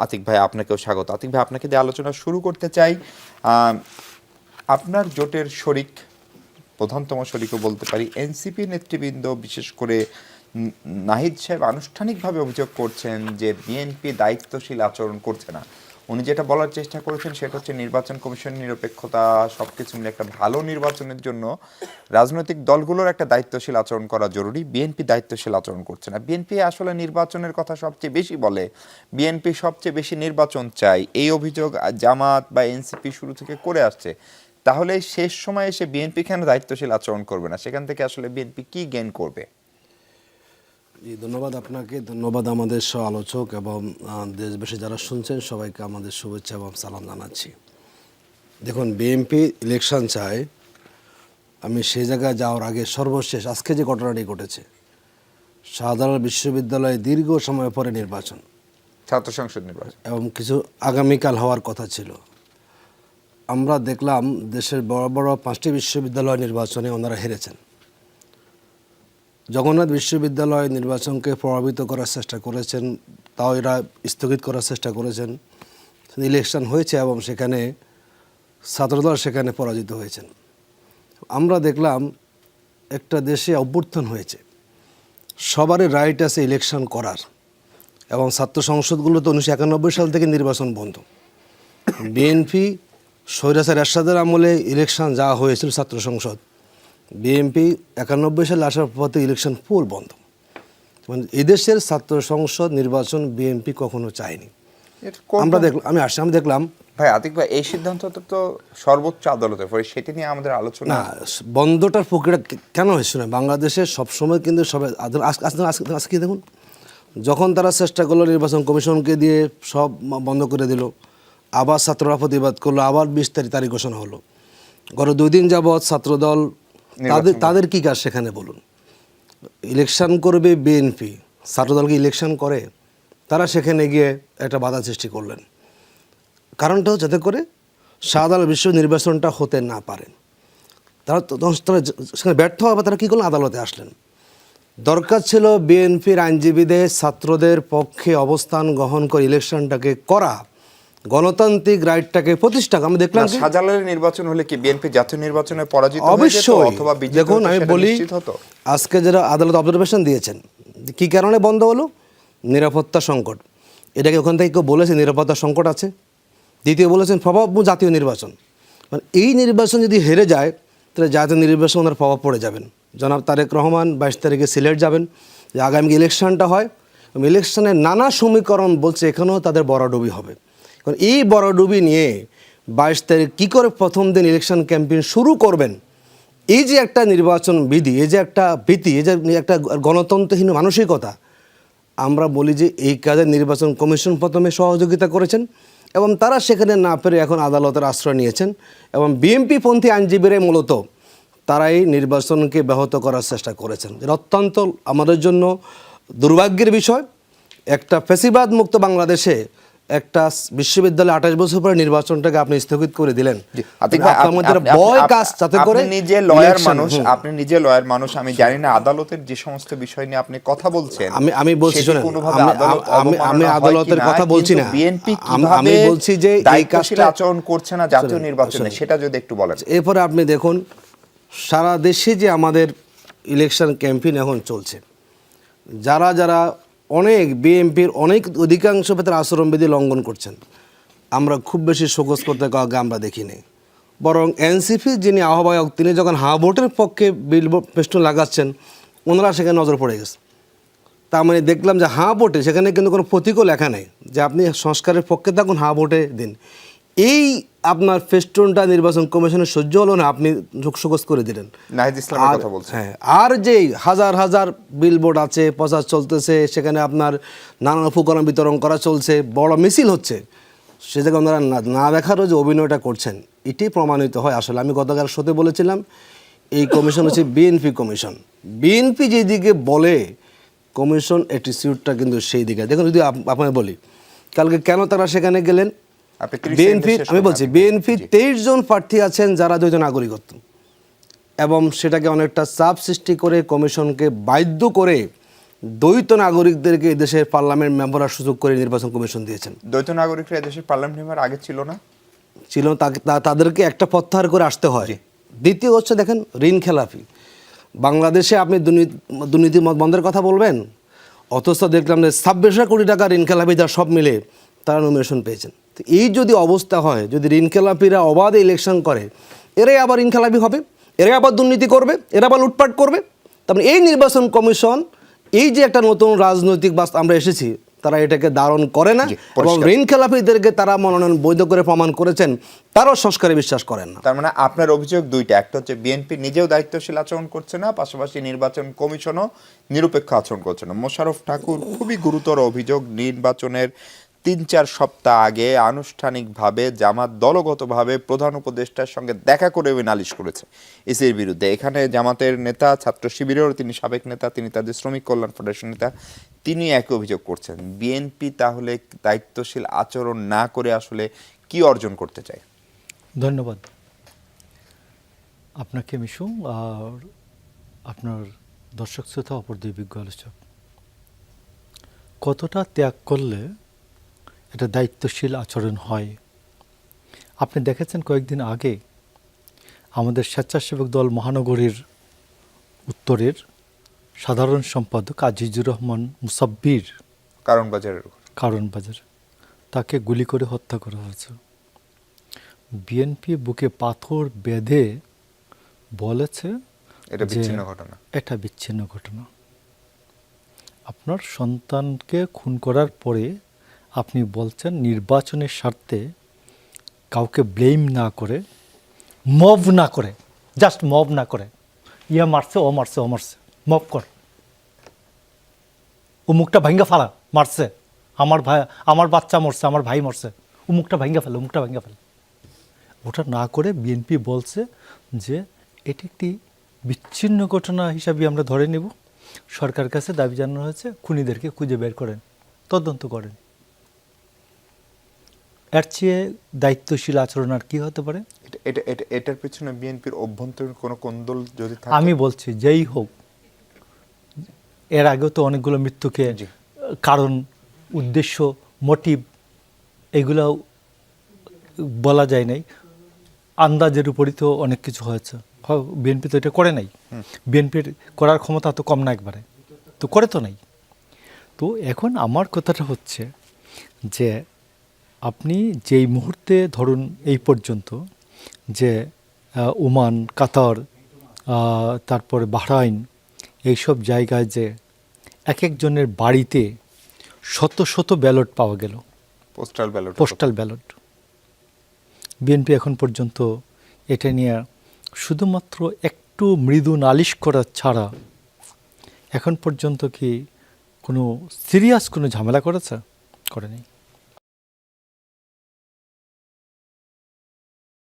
আতিক ভাই, আপনাকেও স্বাগত। আতিক ভাই, আপনাকে দিয়ে আলোচনা শুরু করতে চাই। আপনার জোটের শরিক, প্রধানতম শরিকও বলতে পারি, এনসিপি নেতৃবৃন্দ, বিশেষ করে নাহিদ সাহেব আনুষ্ঠানিকভাবে অভিযোগ করছেন যে বিএনপি দায়িত্বশীল আচরণ করছে না। উনি যেটা বলার চেষ্টা করেছেন সেটা হচ্ছে নির্বাচন কমিশনের নিরপেক্ষতা, সবকিছু মিলে একটা ভালো নির্বাচনের জন্য রাজনৈতিক দলগুলোর একটা দায়িত্বশীল আচরণ করা জরুরি। বিএনপি দায়িত্বশীল আচরণ করছে না। বিএনপি আসলে নির্বাচনের কথা সবচেয়ে বেশি বলে, বিএনপি সবচেয়ে বেশি নির্বাচন চাই, এই অভিযোগ জামাত বা এনসিপি শুরু থেকে করে আসছে। তাহলে শেষ সময় এসে বিএনপি কেন দায়িত্বশীল আচরণ করবে না? সেখান থেকে আসলে বিএনপি কি গেইন করবে? জি, ধন্যবাদ আপনাকে, ধন্যবাদ আমাদের সহ আলোচক এবং দেশবাসী যারা শুনছেন সবাইকে আমাদের শুভেচ্ছা এবং সালাম জানাচ্ছি। দেখুন, বিএনপি ইলেকশন চায়, আমি সেই জায়গায় যাওয়ার আগে সর্বশেষ আজকে যে ঘটনাটি ঘটেছে, শাহজালাল বিশ্ববিদ্যালয়ে দীর্ঘ সময় পরে নির্বাচন, ছাত্র সংসদ নির্বাচন, এবং কিছু আগামীকাল হওয়ার কথা ছিল। আমরা দেখলাম দেশের বড় বড় 5টি বিশ্ববিদ্যালয় নির্বাচনে ওনারা হেরেছেন। জগন্নাথ বিশ্ববিদ্যালয় নির্বাচনকে প্রভাবিত করার চেষ্টা করেছেন, তাও এরা স্থগিত করার চেষ্টা করেছেন। ইলেকশন হয়েছে এবং সেখানে ছাত্রদল সেখানে পরাজিত হয়েছেন। আমরা দেখলাম একটা দেশে অভ্যুত্থান হয়েছে, সবারই রাইট আছে ইলেকশন করার, এবং ছাত্র সংসদগুলো তো 1991 সাল থেকে নির্বাচন বন্ধ। বিএনপি স্বৈরাচার এরশাদের আমলে ইলেকশন যা হয়েছিল ছাত্র সংসদ, বিএনপি 91 সালে আসার পর থেকে ইলেকশন ফুল বন্ধ। মানে এদেশের ছাত্র সংসদ নির্বাচন বিএনপি কখনো চায়নি। আমরা দেখলাম ভাই আতিক ভাই, এই সিদ্ধান্ত তো সর্বোচ্চ আদালতের পরে, সেটি নিয়ে আমাদের আলোচনা না, বন্ধটার প্রক্রিয়া কেন হয়েছে না, বাংলাদেশে সবসময় কিন্তু সবাই আজকে দেখুন, যখন তারা চেষ্টা করলো নির্বাচন কমিশনকে দিয়ে সব বন্ধ করে দিল, আবার ছাত্ররা প্রতিবাদ করলো, আবার 20 তারিখ ঘোষণা হলো। গত 2 দিন যাবৎ ছাত্রদল তাদের কি কাজ সেখানে বলুন? ইলেকশন করবে বিএনপি, ছাত্রদলকে ইলেকশন করে, তারা সেখানে গিয়ে একটা বাধা সৃষ্টি করলেন। কারণটাও যাতে করে শাহজালাল বিশ্ব নির্বাচনটা হতে না পারে। তারা সেখানে ব্যর্থ হবে, তারা কী করলেন? আদালতে আসলেন। দরকার ছিল বিএনপির আইনজীবীদের ছাত্রদের পক্ষে অবস্থান গ্রহণ করে ইলেকশনটাকে করা, গণতান্ত্রিক রাইটটাকে প্রতিষ্ঠা। আমি দেখলাম শাহজালালের নির্বাচন হলে কি বিএনপি জাতীয় নির্বাচনে পরাজিত অবশ্যই। অথবা দেখুন, আমি বলি, আজকে যারা আদালত অবজারভেশন দিয়েছেন, কি কারণে বন্ধ হলো? নিরাপত্তা সংকট। এটাকে ওখান থেকে কেউ বলেছে নিরাপত্তা সংকট আছে? দ্বিতীয় বলেছেন প্রভাব জাতীয় নির্বাচন। মানে এই নির্বাচন যদি হেরে যায় তাহলে জাতীয় নির্বাচন ওনার প্রভাব পড়ে যাবেন। জনাব তারেক রহমান 22 তারিখে সিলেট যাবেন, যে আগামী ইলেকশনটা হয়, ইলেকশনের নানা সমীকরণ বলছে এখানেও তাদের বড়ডুবি হবে। কারণ এই বড়ডুবি নিয়ে 22 তারিখ কী করে প্রথম দিন ইলেকশন ক্যাম্পেইন শুরু করবেন, এই যে একটা নির্বাচন বিধি, এই যে একটা ভীতি, এই যে একটা গণতন্ত্রহীন মানসিকতা, আমরা বলি যে এই কাজে নির্বাচন কমিশন প্রথমে সহযোগিতা করেছেন এবং তারা সেখানে না পেরে এখন আদালতের আশ্রয় নিয়েছেন, এবং বিএনপিপন্থী আইনজীবীরাই মূলত তারাই নির্বাচনকে ব্যাহত করার চেষ্টা করেছেন। যেটা অত্যন্ত আমাদের জন্য দুর্ভাগ্যের বিষয়। একটা ফ্যাসিবাদ মুক্ত বাংলাদেশে একটা বিশ্ববিদ্যালয়ে 28 বছর পরে নির্বাচনটাকে আপনি স্থগিত করে দিলেন। আপনি নিজে লয়ার মানুষ, আমি জানি না আদালতের যে সমস্ত বিষয় নিয়ে আপনি কথা বলছেন। আমি বলছি, শুনুন, আমি আদালতের কথা বলছি না, বিএনপি আমি বলছি যে এই কাজটা আচরণ করছে না জাতীয় নির্বাচনে, সেটা যদি একটু বলেন। এরপরে আপনি দেখুন, সারা দেশে যে আমাদের ইলেকশন ক্যাম্পেইন এখন চলছে, যারা যারা অনেক বিএনপির অধিকাংশ ভেতরে আচরণবিধি লঙ্ঘন করছেন, আমরা খুব বেশি শোকজ করতে কাউকে আমরা দেখিনি। বরং এনসিপি যিনি আহ্বায়ক, তিনি যখন ভোটের পক্ষে বিল পেস্টন লাগাচ্ছেন, ওনারা সেখানে নজর পড়ে গেছে। তার মানে দেখলাম যে ভোটে সেখানে কিন্তু কোনো প্রতীকও লেখা নেই যে আপনি সংস্কারের পক্ষে থাকুন, ভোটে দিন। এই আপনার ফেস্টুনটা নির্বাচন কমিশনের সহ্য হলো না, আপনি শোকজ করে দিলেন। হ্যাঁ, আর যেই হাজার হাজার বিলবোর্ড আছে, প্রচার চলতেছে, সেখানে আপনার নানান উপকরণ বিতরণ করা চলছে, বড় মিছিল হচ্ছে, সে জায়গায় ওনারা না দেখারও যে অভিনয়টা করছেন, এটি প্রমাণিত হয়। আসলে আমি গতকাল শোতে বলেছিলাম, এই কমিশন হচ্ছে বিএনপি কমিশন। বিএনপি যেদিকে বলে কমিশন অ্যাটিটিউডটা কিন্তু সেই দিকে। দেখুন, যদি আপনাকে বলি, কালকে কেন তারা সেখানে গেলেন? বিএনপি, আমি বলছি, বিএনপি 23 জন প্রার্থী আছেন যারা দ্বৈত নাগরিকত্ব, এবং সেটাকে অনেকটা চাপ সৃষ্টি করে কমিশনকে বাধ্য করে দ্বৈত নাগরিকদেরকে এদেশের পার্লামেন্ট মেম্বার হওয়ার সুযোগ করে নির্বাচন কমিশন দিয়েছেন। দ্বৈত নাগরিকরা এদেশের পার্লামেন্ট মেম্বার আগে ছিল না? ছিল, তাদেরকে একটা প্রত্যাহার করে আসতে হয়। দ্বিতীয় হচ্ছে দেখেন ঋণ খেলাপি। বাংলাদেশে আপনি দুর্নীতি বন্ধের কথা বলবেন, অথচ দেখলাম যে 26 কোটি টাকা ঋণ খেলাপি যারা সব মিলে তারা নমিনেশন পেয়েছেন। তো এই যদি অবস্থা হয়, যদি ঋণ খেলাপিরা অবাধে ইলেকশন করে, এরাই আবার ঋণ খেলাপি হবে, এরাই আবার দুর্নীতি করবে, এরা আবার লুটপাট করবে। তারপরে এই নির্বাচন কমিশন এই যে একটা নতুন রাজনৈতিক বাস্তব আমরা এসেছি, তারা এটাকে ধারণ করে না এবং ঋণ খেলাপিদেরকে তারা মনোনয়ন বৈধ করে প্রমাণ করেছেন, তারাও সংস্কারে বিশ্বাস করেন না। তার মানে আপনার অভিযোগ দুইটা, একটা হচ্ছে বিএনপি নিজেও দায়িত্বশীল আচরণ করছে না, পাশাপাশি নির্বাচন কমিশনও নিরপেক্ষ আচরণ করছে না। মোশাররফ ঠাকুর খুবই গুরুতর অভিযোগ, নির্বাচনের 3-4 সপ্তাহ আগে আনুষ্ঠানিকভাবে জামাত দলগতভাবে প্রধান উপদেষ্টার সঙ্গে দেখা করে নালিশ করেছে ইসির বিরুদ্ধে। এখানে জামাতের নেতা, ছাত্র শিবিরেরও তিনি সাবেক নেতা, তিনি তাদের শ্রমিক কল্যাণ ফেডারেশন নেতা, তিনি একই অভিযোগ করছেন। বিএনপি তাহলে দায়িত্বশীল আচরণ না করে আসলে কি অর্জন করতে চায়? ধন্যবাদ আপনাকে মিশু আর আপনার দর্শক শ্রোতা অপর দুই বিজ্ঞ আলোচক। কতটা ত্যাগ করলে এটা দায়িত্বশীল আচরণ হয়? আপনি দেখেছেন কয়েকদিন আগে আমাদের স্বেচ্ছাসেবক দল মহানগরীর উত্তরের সাধারণ সম্পাদক আজিজুর রহমান মুসাব্বির কারণ বাজার তাকে গুলি করে হত্যা করা হয়েছে। বিএনপি বুকে পাথর বেঁধে বলেছে এটা বিচ্ছিন্ন ঘটনা, এটা বিচ্ছিন্ন ঘটনা। আপনার সন্তানকে খুন করার পরে আপনি বলছেন নির্বাচনের স্বার্থে কাউকে ব্লেম না করে, মব না করে, জাস্ট মব না করে, ইয়া মারছে, ও মারছে, ও মারছে, মব কর, ও মুখটা ভাঙ্গা ফেলা, মারছে, আমার ভাই, আমার বাচ্চা মরছে, আমার ভাই মরছে, ও মুখটা ভাঙ্গা ফেলে, মুখটা ভাঙ্গা ফেলে। ওটা না করে বিএনপি বলছে যে এটি একটি বিচ্ছিন্ন ঘটনা হিসাবে আমরা ধরে নেব। সরকার কাছে দাবি জানানো হয়েছে খুনিদেরকে খুঁজে বের করেন, তদন্ত করেন। এর চেয়ে দায়িত্বশীল আচরণ আর কি হতে পারে? এটার পেছনে বিএনপির অভ্যন্তরীণ কোনো কোন্দল যদি থাকে? আমি বলছি যেই হোক, এর আগেও তো অনেকগুলো মৃত্যুকে কারণ, উদ্দেশ্য, মোটিভ এগুলো বলা যায় নাই, আন্দাজের উপরই তো অনেক কিছু হয়েছে। বিএনপি তো এটা করে নাই, বিএনপির করার ক্ষমতা তো কম না একবারে, তো করে তো নাই। তো এখন আমার কথাটা হচ্ছে যে আপনি যেই মুহূর্তে ধরুন এই পর্যন্ত যে ওমান, কাতার, তারপরে বাহরাইন, এইসব জায়গায় যে এক একজনের বাড়িতে শত শত ব্যালট পাওয়া গেল, পোস্টাল ব্যালট। বিএনপি এখন পর্যন্ত এটা নিয়ে শুধুমাত্র একটু মৃদু নালিশ করা ছাড়া এখন পর্যন্ত কি কোনো সিরিয়াস কোনো ঝামেলা করেছে? করেনি।